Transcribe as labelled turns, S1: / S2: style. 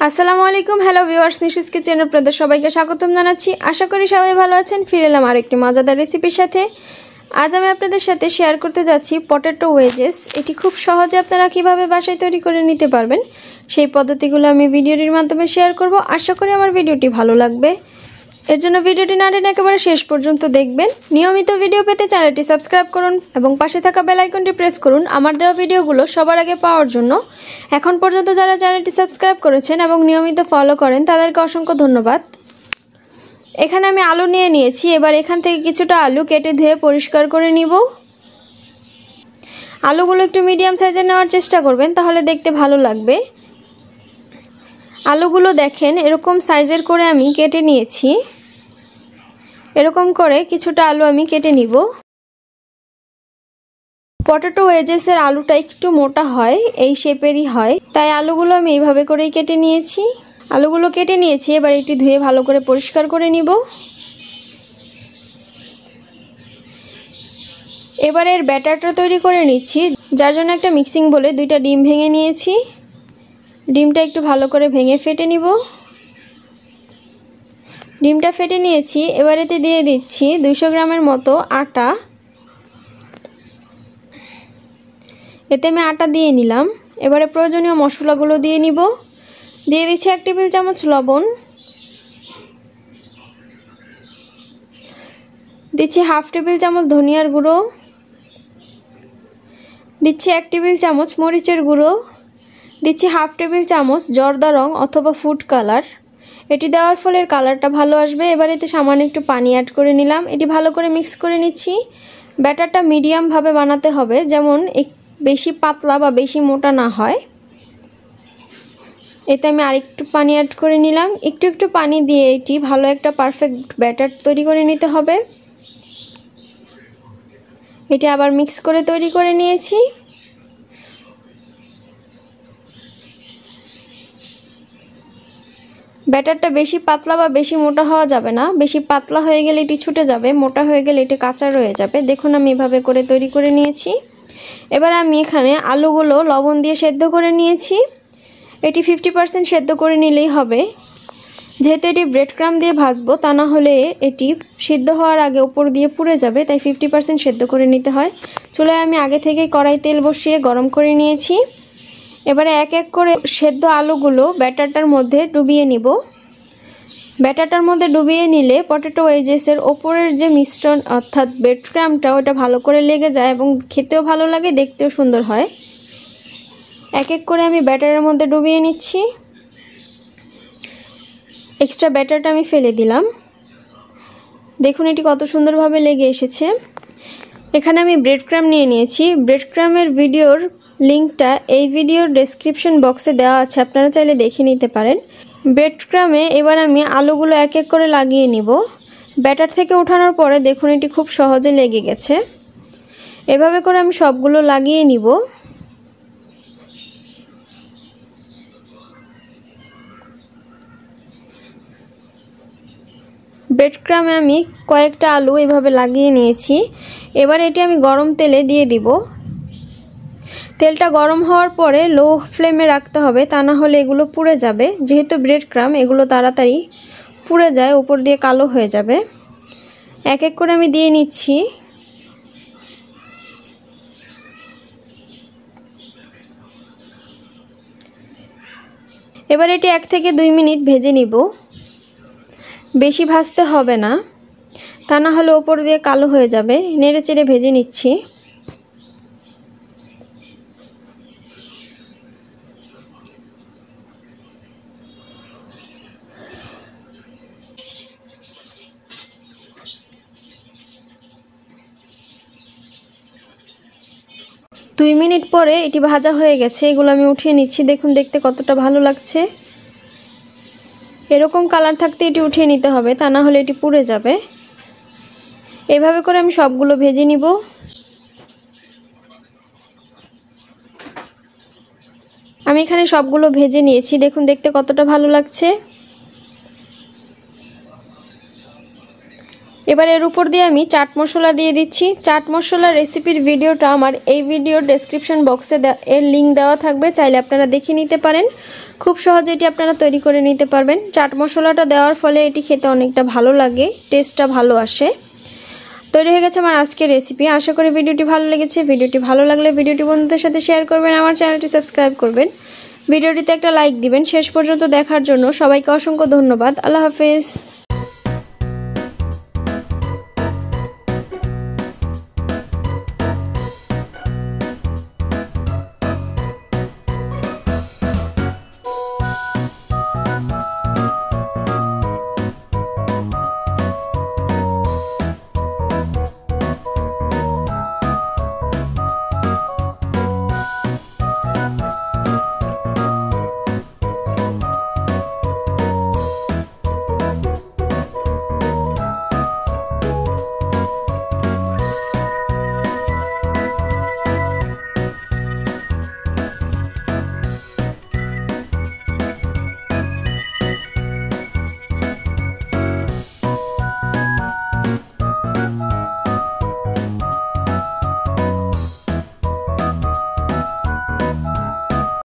S1: আসসালামু আলাইকুম। Hello viewers, Nishi's কিচেনে আপনাদের সবাইকে স্বাগতম জানাচ্ছি। আশা করি সবাই ভালো আছেন। ফিরে এলাম আরেকটি মজাদার রেসিপির সাথে। আজ আমি আপনাদের সাথে শেয়ার করতে যাচ্ছি পটেটো ওয়েজেস। এটি খুব সহজে আপনারা কিভাবে বাসায় তৈরি করে নিতে পারবেন সেই পদ্ধতিগুলো আমি ভিডিওটির মাধ্যমে শেয়ার করব। আশা করি আমার ভিডিওটি ভালো লাগবে। এর জন্য ভিডিওটি না টেনে একেবারে শেষ পর্যন্ত দেখবেন। নিয়মিত ভিডিও পেতে চ্যানেলটি সাবস্ক্রাইব করুন এবং পাশে থাকা বেল আইকনটি প্রেস করুন আমার দেওয়া ভিডিওগুলো সবার আগে পাওয়ার জন্য। এখন পর্যন্ত যারা চ্যানেলটি সাবস্ক্রাইব করেছেন এবং নিয়মিত ফলো করেন তাদেরকে অসংখ্য ধন্যবাদ। এখানে আমি আলু নিয়ে নিয়েছি। এবার এখান থেকে কিছুটা আলু কেটে ধুয়ে পরিষ্কার করে নিব। আলুগুলো একটু মিডিয়াম সাইজের নেওয়ার চেষ্টা করবেন, তাহলে দেখতে ভালো লাগবে। আলুগুলো দেখেন এরকম সাইজের করে আমি কেটে নিয়েছি। এরকম করে কিছুটা আলু আমি কেটে নিব। পটেটো ওয়েজেসের আলুটা একটু মোটা হয়, এই শেপেরই হয়, তাই আলুগুলো আমি এইভাবে করেই কেটে নিয়েছি। আলুগুলো কেটে নিয়েছি। এবার এটি ধুয়ে ভালো করে পরিষ্কার করে নিব। এবার এর ব্যাটারটা তৈরি করে নিচ্ছি, যার জন্য একটা মিক্সিং বলে 2টা ডিম ভেঙে নিয়েছি। ডিমটা একটু ভালো করে ভেঙে ফেটে নিব। ডিমটা ফেটে নিয়েছি। এবার এতে দিয়ে দিচ্ছি 200 গ্রামের মতো আটা। এতে আমি আটা দিয়ে নিলাম। এবারে প্রয়োজনীয় মশলাগুলো দিয়ে নিব। দিয়ে দিচ্ছি 1 টেবিল চামচ লবণ, দিচ্ছি 1/2 টেবিল চামচ ধনিয়ার গুঁড়ো, দিচ্ছি 1 টেবিল চামচ মরিচের গুঁড়ো, দিচ্ছি 1/2 টেবিল চামচ জর্দা রং অথবা ফুড কালার। এটি দেওয়ার ফলে এর কালারটা ভালো আসবে। এবার এতে সামান্য একটু পানি অ্যাড করে নিলাম। এটি ভালো করে মিক্স করে নিচ্ছি। ব্যাটারটা মিডিয়ামভাবে বানাতে হবে, যেমন বেশি পাতলা বা বেশি মোটা না হয়। এতে আমি আরেকটু পানি অ্যাড করে নিলাম। একটু একটু পানি দিয়ে এটি ভালো একটা পারফেক্ট ব্যাটার তৈরি করে নিতে হবে। এটি আবার মিক্স করে তৈরি করে নিয়েছি। ব্যাটারটা বেশি পাতলা বা বেশি মোটা হওয়া যাবে না। বেশি পাতলা হয়ে গেলে এটি ছুটে যাবে, মোটা হয়ে গেলে এটি কাঁচা রয়ে যাবে। দেখুন আমি এভাবে করে তৈরি করে নিয়েছি। এবার আমি এখানে আলুগুলো লবণ দিয়ে সেদ্ধ করে নিয়েছি। এটি 50% সেদ্ধ করে নিলেই হবে, যেহেতু এটি ব্রেড ক্রাম্ব দিয়ে ভাজবো, তা না হলে এটি সিদ্ধ হওয়ার আগে উপর দিয়ে পুড়ে যাবে, তাই 50% সেদ্ধ করে নিতে হয়। চুলায় আমি আগে থেকে কড়াই তেল বসিয়ে গরম করে নিয়েছি। এবারে এক এক করে সেদ্ধ আলুগুলো ব্যাটারটার মধ্যে ডুবিয়ে নিব। ব্যাটারটার মধ্যে ডুবিয়ে নিলে পটেটো ওয়েজেসের ওপরের যে মিশ্রণ অর্থাৎ ব্রেড ক্রাম্বটা ওটা ভালো করে লেগে যায় এবং খেতেও ভালো লাগে, দেখতেও সুন্দর হয়। এক এক করে আমি ব্যাটারের মধ্যে ডুবিয়ে নিচ্ছি। এক্সট্রা ব্যাটারটা আমি ফেলে দিলাম। দেখুন এটি কত সুন্দরভাবে লেগে এসেছে। এখানে আমি ব্রেড ক্রাম্ব নিয়ে নিয়েছি। ব্রেড ক্রাম্বের ভিডিওর লিঙ্কটা এই ভিডিওর ডেসক্রিপশন বক্সে দেওয়া আছে, আপনারা চাইলে দেখে নিতে পারেন। ব্রেড ক্রাম্বে এবার আমি আলুগুলো এক এক করে লাগিয়ে নিব। ব্যাটার থেকে ওঠানোর পরে দেখুন এটি খুব সহজে লেগে গেছে। এভাবে করে আমি সবগুলো লাগিয়ে নিব। ব্রেড ক্রাম্বে আমি কয়েকটা আলু এভাবে লাগিয়ে নিয়েছি। এবার এটি আমি গরম তেলে দিয়ে দিব। তেলটা গরম হওয়ার পরে লো ফ্লেমে রাখতে হবে, তা না হলে এগুলো পুড়ে যাবে। যেহেতু ব্রেড ক্রাম্ব এগুলো তাড়াতাড়ি পুড়ে যায়, উপর দিয়ে কালো হয়ে যাবে। এক এক করে আমি দিয়ে নিচ্ছি। এবার এটি 1 থেকে 2 মিনিট ভেজে নিব। বেশি ভাজতে হবে না, তা না হলে উপর দিয়ে কালো হয়ে যাবে। নেড়ে চেড়ে ভেজে নিচ্ছি। দুই মিনিট পরে এটি ভাজা হয়ে গেছে। এগুলো আমি উঠিয়ে নিচ্ছি। দেখুন দেখতে কতটা ভালো লাগছে। এরকম কালার থাকতে এটি উঠিয়ে নিতে হবে, তা না হলে এটি পুড়ে যাবে। এভাবে করে আমি সবগুলো ভেজে নিব। আমি এখানে সবগুলো ভেজে নিয়েছি। দেখুন দেখতে কতটা ভালো লাগছে। এবার এর উপর দিয়ে আমি চাট মশলা দিয়ে দিচ্ছি। চাট মশলা রেসিপির ভিডিওটা আমার এই ভিডিওর ডেসক্রিপশন বক্সে এর লিঙ্ক দেওয়া থাকবে, চাইলে আপনারা দেখে নিতে পারেন। খুব সহজে এটি আপনারা তৈরি করে নিতে পারবেন। চাট মশলাটা দেওয়ার ফলে এটি খেতে অনেকটা ভালো লাগে, টেস্টটা ভালো আসে। তৈরি হয়ে গেছে আমার আজকের রেসিপি। আশা করি ভিডিওটি ভালো লেগেছে। ভিডিওটি ভালো লাগলে ভিডিওটি বন্ধুদের সাথে শেয়ার করবেন, আমার চ্যানেলটি সাবস্ক্রাইব করবেন, ভিডিওটিতে একটা লাইক দিবেন। শেষ পর্যন্ত দেখার জন্য সবাইকে অসংখ্য ধন্যবাদ। আল্লাহ হাফেজ।